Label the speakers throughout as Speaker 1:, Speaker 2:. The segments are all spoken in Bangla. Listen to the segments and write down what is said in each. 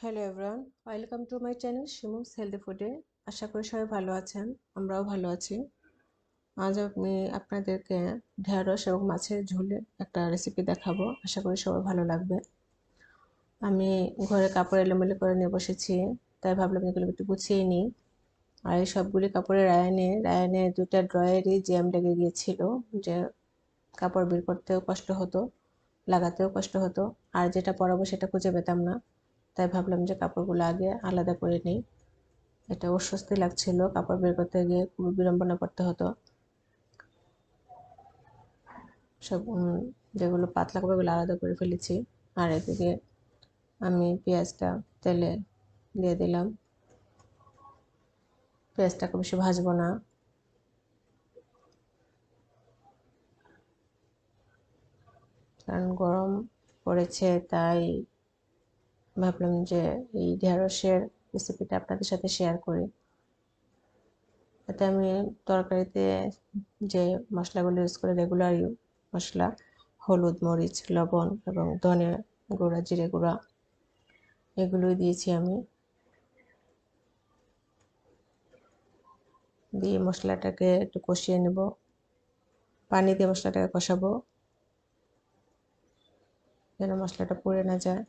Speaker 1: Hello everyone, welcome to my channel Shimu's healthy ফুডে। আশা করি সবাই ভালো আছেন, আমরাও ভালো আছি। আজ আমি আপনাদেরকে ঢেঁড়স এবং মাছের ঝোলের একটা রেসিপি দেখাবো। আশা করি সবাই ভালো লাগবে। আমি ঘরে কাপড় এলোমেলো করে নিয়ে বসেছি, তাই ভাবলাম এগুলো একটু গুছিয়ে নিই। আর এই সবগুলি কাপড়ের রায়ানে দুটা ড্রয়ারই জ্যাম লেগে গিয়েছিল, যে কাপড় বের করতেও কষ্ট হতো, লাগাতেও কষ্ট হতো, আর যেটা পরাবো সেটা খুঁজে পেতাম না। তাই ভাবলাম যে কাপড়গুলো আগে আলাদা করে নিই। এটা অস্বস্তি লাগছিল, কাপড় বের করতে গিয়ে খুবই বিড়ম্বনা করতে হতো। সব যেগুলো পাতলা কাপড়গুলো আলাদা করে ফেলেছি। আর এদিকে আমি পেঁয়াজটা তেলে দিয়ে দিলাম। পেঁয়াজটাকে বেশি ভাজবো না, কারণ গরম পড়েছে, তাই ভাবলাম যে এই ঢেঁড়সের রেসিপিটা আপনাদের সাথে শেয়ার করি। এতে আমি তরকারিতে যে মশলাগুলো ইউজ করি, রেগুলার মশলা, হলুদ, মরিচ, লবণ এবং ধনে গুঁড়া, জিরে গুঁড়া, এগুলোই দিয়েছি আমি। দিয়ে মশলাটাকে একটু কষিয়ে নেব, পানি দিয়ে মশলাটাকে কষাবো যেন মশলাটা পুড়ে না যায়।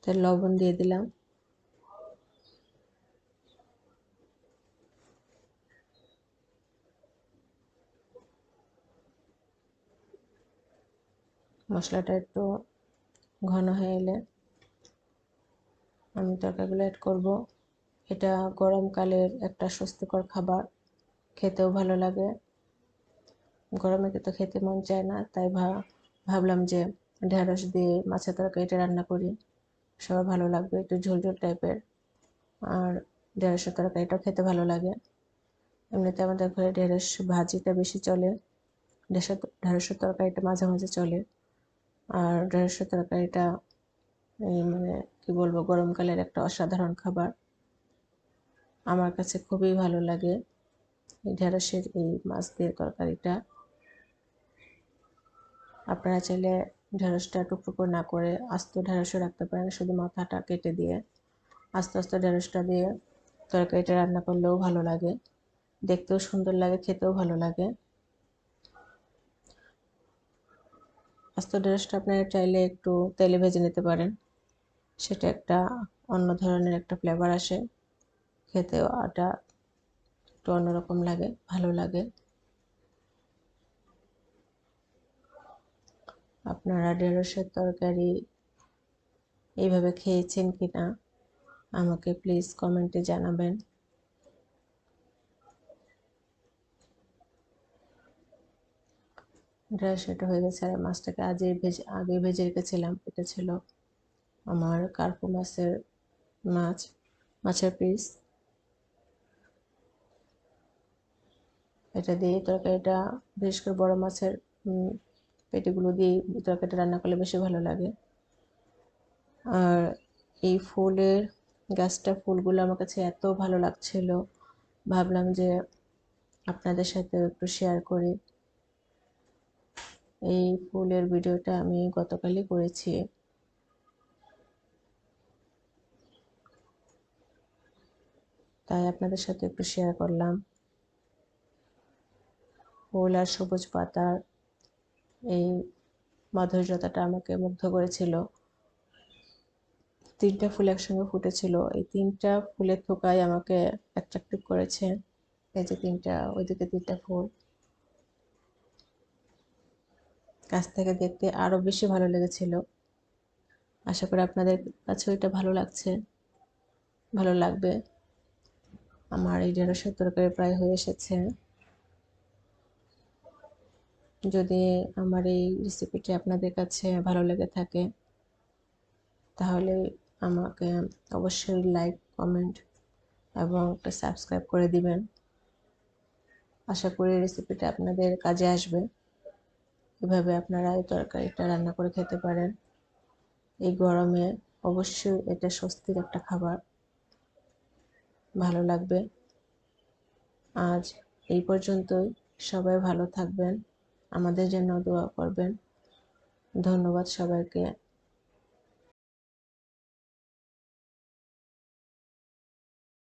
Speaker 1: তাই লবণ দিয়ে দিলাম। মশলাটা একটু ঘন হয়ে এলে আমি তরকারিগুলো অ্যাড করব। এটা গরমকালের একটা স্বস্তিকর খাবার, খেতেও ভালো লাগে। গরমে তো খেতে মন চায় না, তাই ভাবলাম যে ঢেঁড়স দিয়ে মাছের তরকারিটা রান্না করি, সবার ভালো লাগবে, একটু ঝোল ঝোল টাইপের। আর ঢেঁড়সের তরকারিটাও খেতে ভালো লাগে। এমনিতে আমাদের ঘরে ঢেঁড়স ভাজিটা বেশি চলে, ঢেঁড়সের তরকারিটা মাঝে মাঝে চলে। আর ঢেঁড়সের তরকারিটা এই মানে কি বলবো, গরমকালের একটা অসাধারণ খাবার। আমার কাছে খুবই ভালো লাগে এই ঢেঁড়সের এই মাছ দিয়ে তরকারিটা। আপনারা চাইলে ঢেঁড়সটা টুকরো না করে আস্ত ঢেঁড়সও রাখতে পারেন, শুধু মাথাটা কেটে দিয়ে আস্তে আস্তে ঢেঁড়সটা দিয়ে তরকারিটা রান্না করলেও ভালো লাগে, দেখতেও সুন্দর লাগে, খেতেও ভালো লাগে। আস্ত ঢেঁড়সটা আপনারা চাইলে একটু তেলে ভেজে নিতে পারেন, সেটা একটা অন্য ধরনের একটা ফ্লেভার আসে, খেতেও আটা একটু অন্যরকম লাগে, ভালো লাগে। আপনারা ঢেঁড়সের তরকারি এইভাবে খেয়েছেন কিনা আমাকে প্লিজ কমেন্টে জানাবেন। ঢেঁড়স এটা হয়ে গেছে, আর মাছটাকে আগে ভেজে রেখেছিলাম। এটা ছিল আমার কার্পু মাছের পিস। এটা দিয়ে তরকারিটা, বিশেষ করে বড় মাছের পেটিগুলো দিয়ে তরকারিটা রান্না করলে বেশি ভালো লাগে। আর এই ফুলগুলো আমার কাছে এত ভালো লাগছিল, ভাবলাম যে আপনাদের সাথে একটু শেয়ার করি। এই ফুলের ভিডিওটা আমি গতকালই করেছি, তাই আপনাদের সাথে একটু শেয়ার করলাম। ফুল আর সবুজ পাতার এই মাধুর্যতাটা আমাকে মুগ্ধ করেছিল। তিনটা ফুল একসঙ্গে ফুটেছিল, এই তিনটা ফুলের থোকাই আমাকে অ্যাট্রাক্টিভ করেছে। এই যে তিনটা, ওইদিকে তিনটা ফুল, কাছ থেকে দেখতে আরো বেশি ভালো লেগেছিল। আশা করি আপনাদের কাছেও এটা ভালো লাগবে। আমার এই ঢেঁড়সের তরকারি প্রায় হয়ে এসেছে। যদি আমার এই রেসিপিটি আপনাদের কাছে ভালো লেগে থাকে, তাহলে আমাকে অবশ্যই লাইক, কমেন্ট এবং একটা সাবস্ক্রাইব করে দিবেন। আশা করি রেসিপিটা আপনাদের কাজে আসবে। এভাবে আপনারা এই তরকারিটা রান্না করে খেতে পারেন। এই গরমে অবশ্যই এটা স্বস্তির একটা খাবার। ভালো লাগবে। আজ এই পর্যন্তই। সবাই ভালো থাকবেন, আমাদের জন্য দোয়া করবেন। ধন্যবাদ সবাইকে।